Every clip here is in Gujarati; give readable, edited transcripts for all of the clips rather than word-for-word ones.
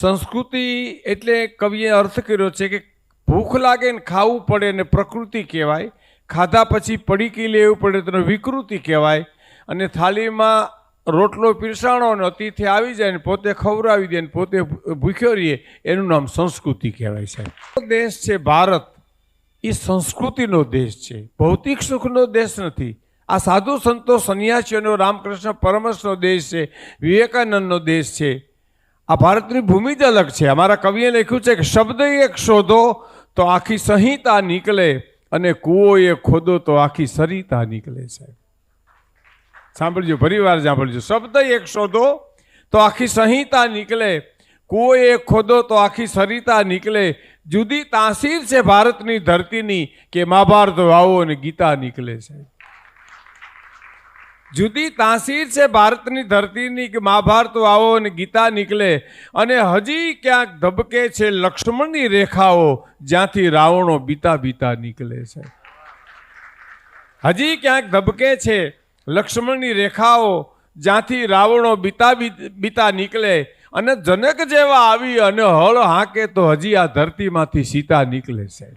સંસ્કૃતિ એટલે કવિએ અર્થ કર્યો છે કે ભૂખ લાગે ને ખાવું પડે ને પ્રકૃતિ કહેવાય, ખાધા પછી પડીકી લેવું પડે તો વિકૃતિ કહેવાય, અને થાળીમાં રોટલો પીરસાણો ને અતિથિ આવી જાય ને પોતે ખવડાવી દે ને પોતે ભૂખ્યો રહીએ એનું નામ સંસ્કૃતિ કહેવાય છે. દેશ છે ભારત, એ સંસ્કૃતિનો દેશ છે, ભૌતિક સુખનો દેશ નથી. આ સાધુ સંતો સંન્યાસીઓનો, રામકૃષ્ણ પરમહંસનો દેશ છે, વિવેકાનંદનો દેશ છે. આ ભારતની ભૂમિ જ અલગ છે. અમારા કવિએ લખ્યું છે કે શબ્દ એક શોધો તો આખી સંહિતા નીકળે, અને કૂવો એક ખોદો તો આખી સરિતા નીકળે છે. સાંભળજો, પરિવાર સાંભળજો. શબ્દ એક શોધો તો આખી સંહિતા નીકળે, કૂવો એક ખોદો તો આખી સરિતા નીકળે. જુદી તાસીર છે ભારતની ધરતીની કે મહાભારત વાવો અને ગીતા નીકળે છે. જુદી તાસીર છે ભારતની ધરતીની કે મહાભારત વાવો અને ગીતા નીકળે. અને હજી ક્યાંક ધબકે છે લક્ષ્મણની રેખાઓ, જ્યાંથી રાવણો બીતા બીતા નીકળે છે. હજી ક્યાંક ધબકે છે લક્ષ્મણની રેખાઓ, જ્યાંથી રાવણો બીતા બીતા નીકળે. અને જનક જેવા આવી અને હળ હાંકે તો હજી આ ધરતીમાંથી સીતા નીકળે છે.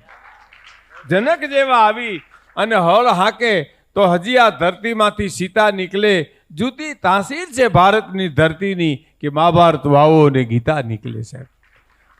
જનક જેવા આવી અને હળ હાંકે તો હજી આ ધરતીમાંથી સીતા નીકળે. જુદી તાસીર છે ભારતની ધરતીની કે મહાભારત વાવો અને ગીતા નીકળે છે.